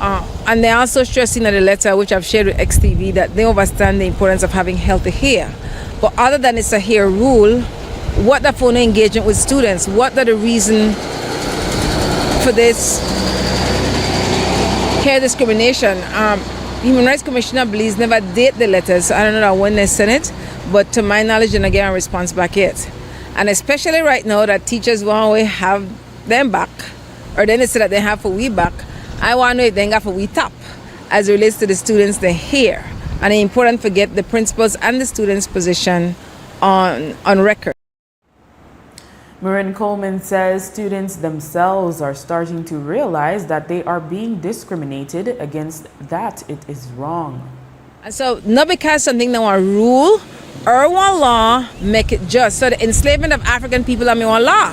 And they also stressing in the letter, which I've shared with XTV, that they understand the importance of having healthy hair. But other than it's a hair rule, what the phone engagement with students, what are the reason for this hair discrimination? Human Rights Commissioner Belize never date the letters. I don't know when they sent it, but to my knowledge, they don't get a response back yet. And especially right now that teachers want to have them back, or then they say that they have for we back. I want to know if they got for we top as it relates to the students, their hair. And it's important to get the principals and the students' position on record. Marin Coleman says students themselves are starting to realize that they are being discriminated against, that it is wrong. And so, not because something that one rule or one law make it just. So the enslavement of African people, I mean one law.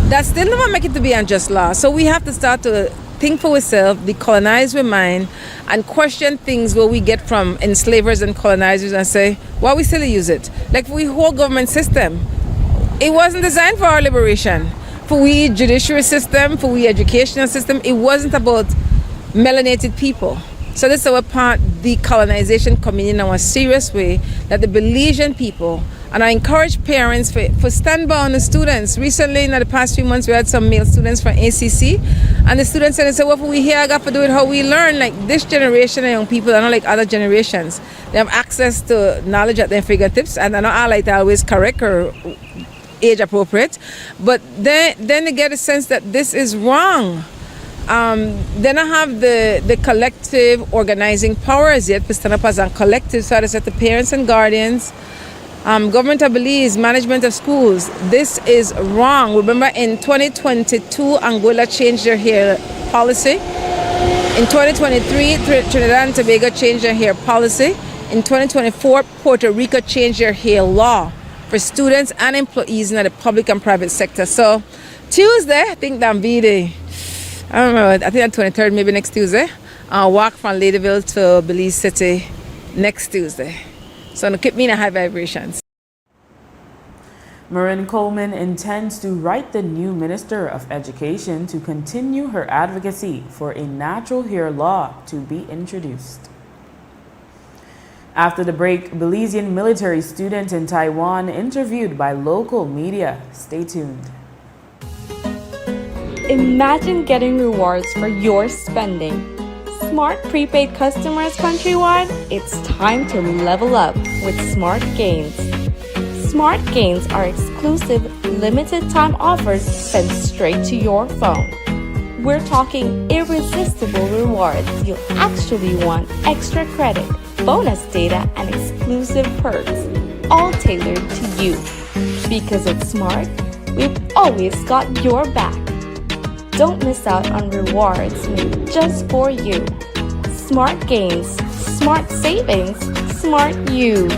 That still never make it to be unjust law. So we have to start to think for ourselves, decolonize our mind, and question things where we get from enslavers and colonizers and say, why we still use it? Like we whole government system. It wasn't designed for our liberation. For we judiciary system, for we educational system, it wasn't about melanated people. So this is our part, decolonization coming in a serious way, that the Belizean people, and I encourage parents for stand by on the students. Recently, in the past few months, we had some male students from ACC, and the students said, well, we here, I got to do it how we learn. Like this generation of young people are not like other generations. They have access to knowledge at their fingertips, and they're not all like always correct or age appropriate, but then they get a sense that this is wrong. Then I have the collective organizing power as yet, stand up as a collective, so I said the parents and guardians, government of Belize, management of schools, this is wrong. Remember in 2022, Angola changed their hair policy. In 2023, Trinidad and Tobago changed their hair policy. In 2024, Puerto Rico changed their hair law for students and employees in the public and private sector. So Tuesday, I think that'll be I think on 23rd, maybe next Tuesday, I'll walk from Ladyville to Belize City next Tuesday. So it'll keep me in a high vibrations. Marin Coleman intends to write the new Minister of Education to continue her advocacy for a natural hair law to be introduced. After the break, Belizean military student in Taiwan interviewed by local media. Stay tuned. Imagine getting rewards for your spending. Smart prepaid customers countrywide, it's time to level up with Smart Gains. Smart Gains are exclusive, limited time offers sent straight to your phone. We're talking irresistible rewards. You'll actually want extra credit, bonus data, and exclusive perks, all tailored to you. Because at Smart, we've always got your back. Don't miss out on rewards made just for you. Smart Gains, Smart Savings, Smart You.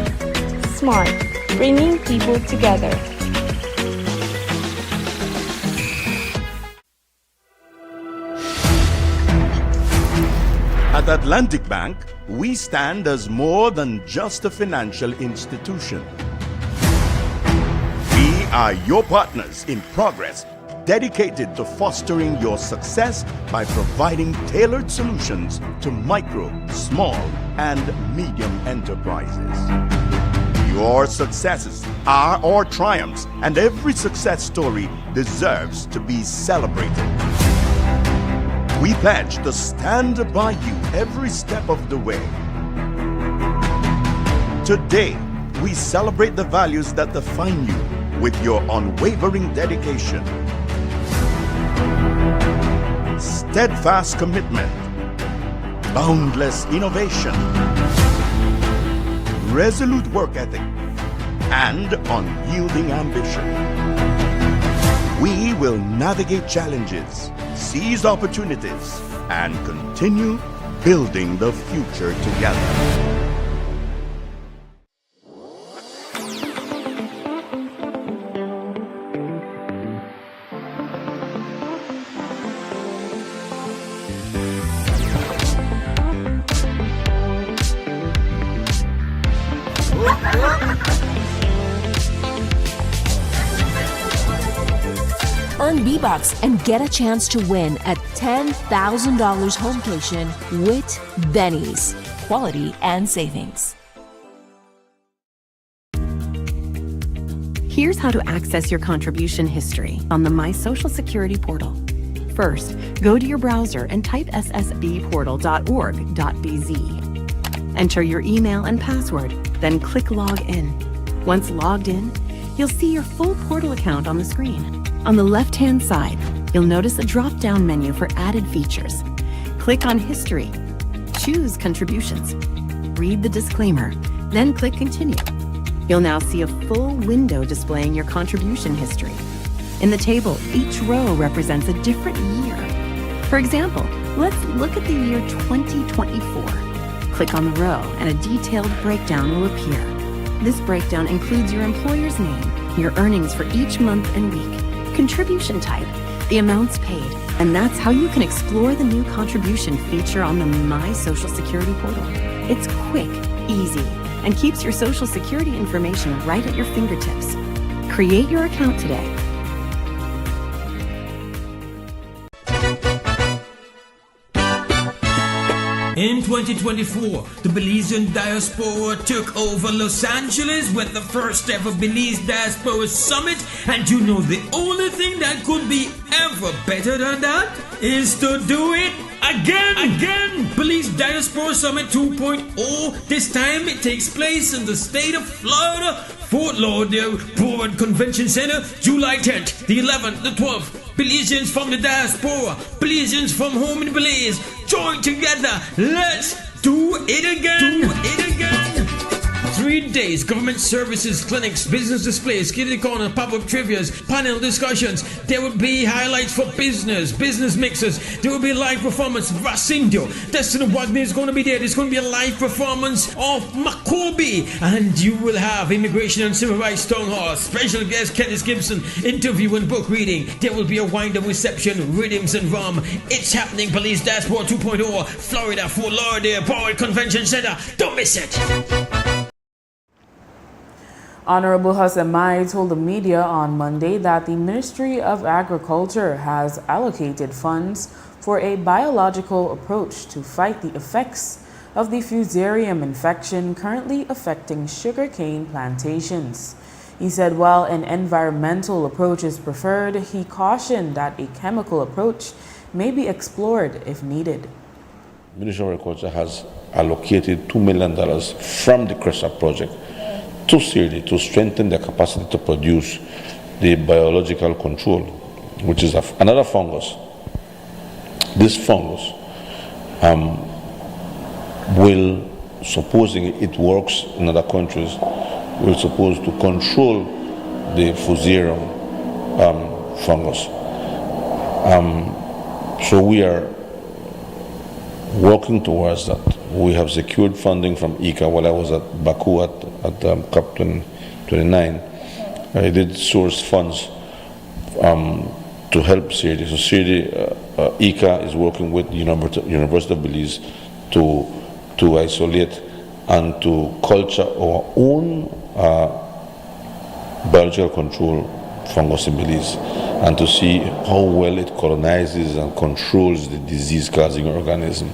Smart, bringing people together. At Atlantic Bank, we stand as more than just a financial institution. We are your partners in progress, dedicated to fostering your success by providing tailored solutions to micro, small, and medium enterprises. Your successes are our triumphs, and every success story deserves to be celebrated. We pledge to stand by you every step of the way. Today, we celebrate the values that define you with your unwavering dedication, steadfast commitment, boundless innovation, resolute work ethic, and unyielding ambition. We will navigate challenges, seize opportunities, and continue building the future together. Earn V-Bucks and get a chance to win a $10,000 homecation with Benny's. Quality and savings. Here's how to access your contribution history on the My Social Security portal. First, go to your browser and type ssbportal.org.bz. Enter your email and password, then click Log In. Once logged in, you'll see your full portal account on the screen. On the left-hand side, you'll notice a drop-down menu for added features. Click on History. Choose Contributions. Read the disclaimer, then click Continue. You'll now see a full window displaying your contribution history. In the table, each row represents a different year. For example, let's look at the year 2024. Click on the row and a detailed breakdown will appear. This breakdown includes your employer's name, your earnings for each month and week, contribution type, the amounts paid, and that's how you can explore the new contribution feature on the My Social Security portal. It's quick, easy, and keeps your Social Security information right at your fingertips. Create your account today. In 2024, the Belizean diaspora took over Los Angeles with the first ever Belize Diaspora Summit, and you know the only thing that could be ever better than that is to do it again. Belize Diaspora Summit 2.0. This time it takes place in the state of Florida, Fort Lauderdale Board Convention Center, July 10th, the 11th, the 12th. Belizeans from the diaspora, Belizeans from home in Belize, join together. Let's do it again. 3 days, government services, clinics, business displays, kitty corner, pop-up trivias, panel discussions. There will be highlights for business mixers. There will be live performance. Vasindio, Destiny Wagner is going to be there. There's going to be a live performance of Makobi. And you will have Immigration and Civil Rights Town Hall. Special guest Kenneth Gibson, interview and book reading. There will be a wind-up reception, rhythms and rum. It's happening, Police Dashboard 2.0, Florida, Fort Lauderdale, Board Convention Center. Don't miss it. Honorable Hassan Mai told the media on Monday that the Ministry of Agriculture has allocated funds for a biological approach to fight the effects of the fusarium infection currently affecting sugarcane plantations. He said while an environmental approach is preferred, he cautioned that a chemical approach may be explored if needed. The Ministry of Agriculture has allocated $2 million from the CRESA project to CIRDI to strengthen their capacity to produce the biological control, which is another fungus. This fungus will, supposing it works in other countries, will supposed to control the fusarium fungus. So we are working towards that. We have secured funding from ICA while I was at Baku at COP 29. I did source funds to help CIRDI. So CIRDI, ICA is working with the University of Belize to isolate and to culture our own biological control fungus in Belize and to see how well it colonizes and controls the disease-causing organism.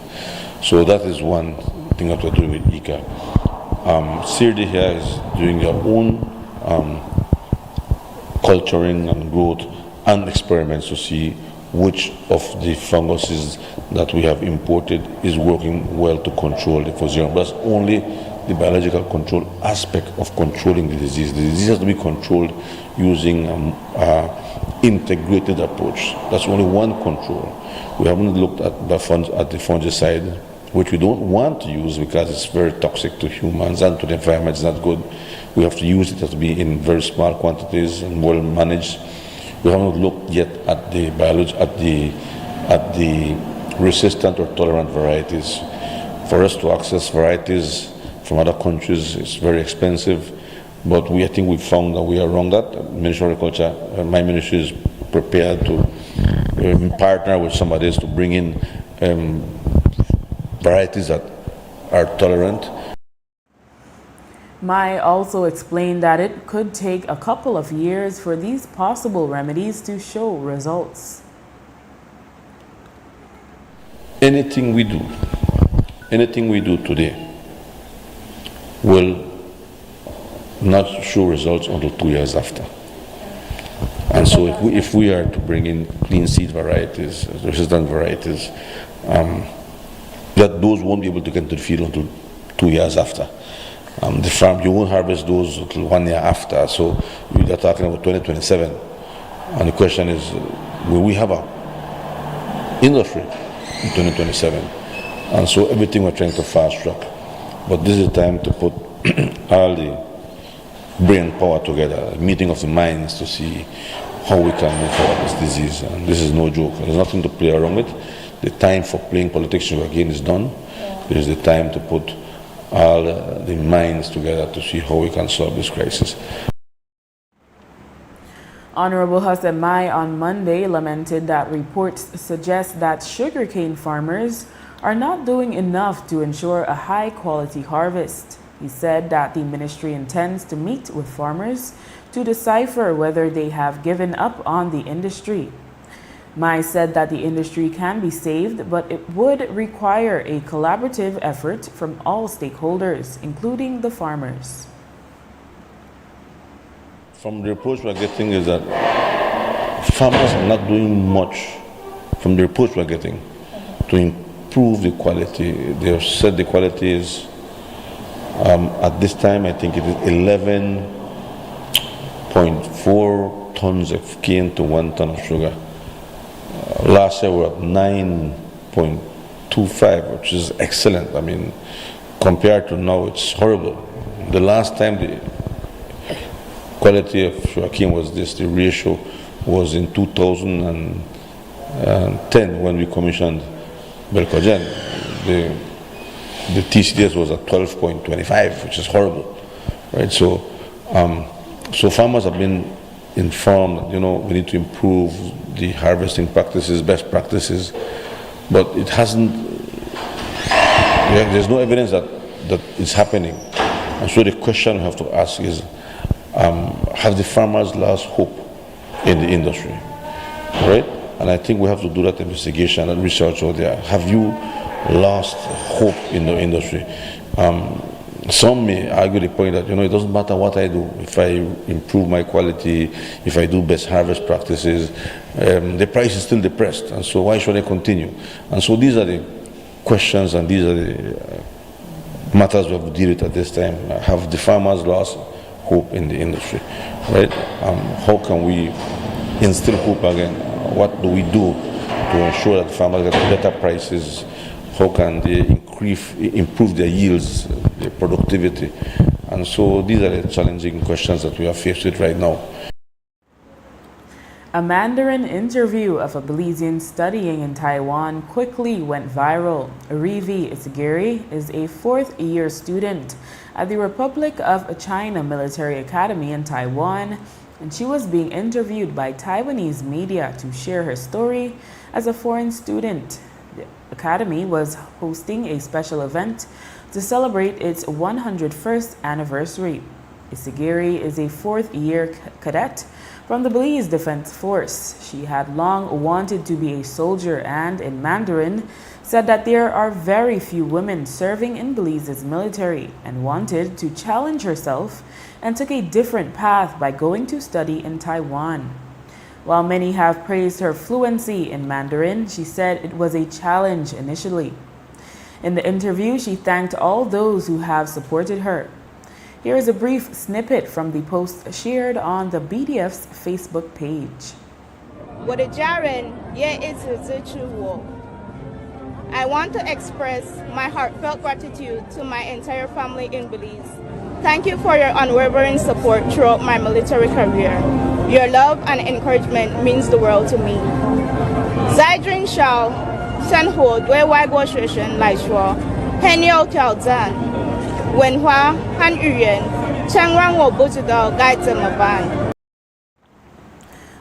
So that is one thing that we're doing with ICA. CIRDI here is doing their own culturing and growth and experiments to see which of the funguses that we have imported is working well to control the fusarium. That's only the biological control aspect of controlling the disease. The disease has to be controlled using integrated approach. That's only one control. We haven't looked at the fungicide, which we don't want to use because it's very toxic to humans and to the environment. It's not good. We have to use it. It has to be in very small quantities and well managed. We haven't looked yet at the biology, at the resistant or tolerant varieties. For us to access varieties from other countries is very expensive, but I think we found that we are wrong. That Ministry of Agriculture, my ministry is prepared to partner with somebody else to bring in varieties that are tolerant. Mai also explained that it could take a couple of years for these possible remedies to show results. Anything we do today will not show results until 2 years after. And so if we are to bring in clean seed varieties, resistant varieties, that those won't be able to get into the field until 2 years after. The farm, you won't harvest those until 1 year after, so you're talking about 2027. And the question is, will we have a industry in 2027? And so everything we're trying to fast track. But this is the time to put all the brain power together, a meeting of the minds to see how we can move forward this disease. And this is no joke. There's nothing to play around with. The time for playing politics again is done. It is the time to put all the minds together to see how we can solve this crisis. Honorable Hassan Mai on Monday lamented that reports suggest that sugarcane farmers are not doing enough to ensure a high-quality harvest. He said that the ministry intends to meet with farmers to decipher whether they have given up on the industry. Mai said that the industry can be saved, but it would require a collaborative effort from all stakeholders, including the farmers. From the reports we're getting is that farmers are not doing much, from the reports we're getting, to improve the quality. They have said the quality is, at this time, I think it is 11.4 tons of cane to 1 ton of sugar. Last year we were at 9.25, which is excellent. I mean, compared to now, it's horrible. The last time the quality of sugarcane was this, the ratio was in 2010 when we commissioned Belcogen. The TCDS was at 12.25, which is horrible, right? So, so farmers have been informed, we need to improve the harvesting practices, best practices, but it hasn't, there's no evidence that it's happening. And so the question we have to ask is, have the farmers lost hope in the industry, right? And I think we have to do that investigation and research out there. Have you lost hope in the industry? Some may argue the point that, it doesn't matter what I do. If I improve my quality, if I do best harvest practices, the price is still depressed. And so why should I continue? And so these are the questions and these are the matters we have to deal with at this time. Have the farmers lost hope in the industry, right? How can we instill hope again? What do we do to ensure that farmers get better prices? How can they improve their yields, their productivity? And so these are the challenging questions that we are faced with right now. A Mandarin interview of a Belizean studying in Taiwan quickly went viral. Rivi Isagiri is a fourth-year student at the Republic of China Military Academy in Taiwan, and she was being interviewed by Taiwanese media to share her story as a foreign student. The Academy was hosting a special event to celebrate its 101st anniversary. Isagiri is a fourth-year cadet from the Belize Defense Force. She had long wanted to be a soldier and, in Mandarin, said that there are very few women serving in Belize's military and wanted to challenge herself and took a different path by going to study in Taiwan. While many have praised her fluency in Mandarin, she said it was a challenge initially. In the interview, she thanked all those who have supported her. Here is a brief snippet from the post shared on the BDF's Facebook page. I want to express my heartfelt gratitude to my entire family in Belize. Thank you for your unwavering support throughout my military career. Your love and encouragement means the world to me. Zaidrin Shao, Sanho, Dwei Guo Shuishen, Lai Shuo, Henyo Tiao Zan, Wenhua, Han Yuyan, Changrang Wo Buzidao, Gai Zemaban.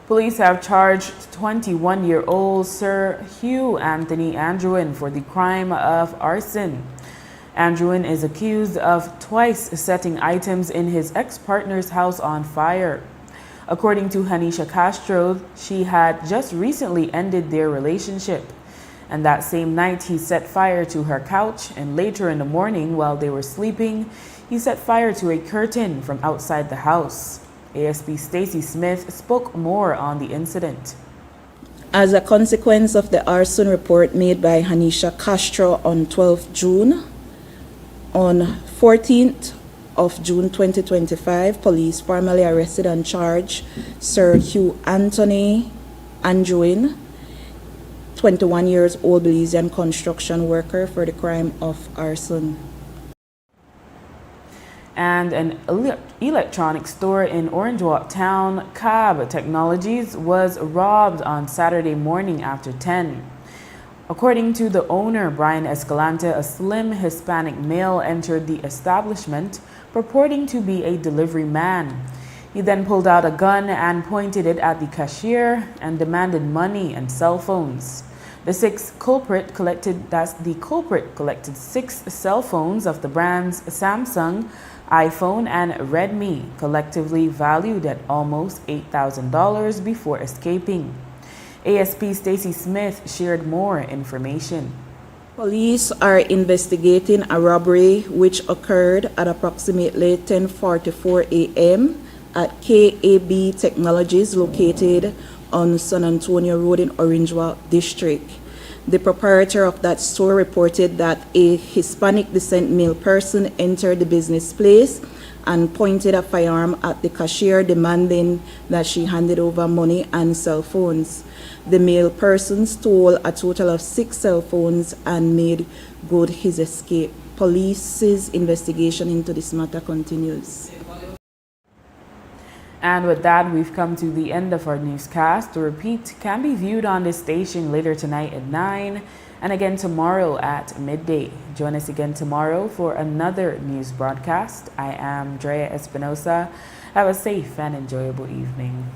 Police have charged 21-year-old Sir Hugh Anthony Andrewen for the crime of arson. Andrewen is accused of twice setting items in his ex-partner's house on fire. According to Hanisha Castro, she had just recently ended their relationship. And that same night, he set fire to her couch, and later in the morning, while they were sleeping, he set fire to a curtain from outside the house. ASP Stacey Smith spoke more on the incident. As a consequence of the arson report made by Hanisha Castro on 12th June, on 14th of June 2025, police formally arrested and charged Sir Hugh Anthony Andrewen, 21 years old Belizean construction worker, for the crime of arson. And an electronics store in Orange Walk Town, Cab Technologies, was robbed on Saturday morning after 10. According to the owner, Brian Escalante, a slim Hispanic male entered the establishment purporting to be a delivery man. He then pulled out a gun and pointed it at the cashier and demanded money and cell phones. The culprit collected 6 cell phones of the brands Samsung, iPhone, and Redmi, collectively valued at almost $8,000 before escaping. ASP Stacey Smith shared more information. Police are investigating a robbery which occurred at approximately 10:44 a.m. at KAB Technologies located on San Antonio Road in Orange Walk District. The proprietor of that store reported that a Hispanic descent male person entered the business place and pointed a firearm at the cashier, demanding that she handed over money and cell phones. The male person stole a total of 6 cell phones and made good his escape. Police's investigation into this matter continues. And with that, we've come to the end of our newscast. The repeat can be viewed on this station later tonight at 9 and again tomorrow at midday. Join us again tomorrow for another news broadcast. I am Drea Espinosa. Have a safe and enjoyable evening.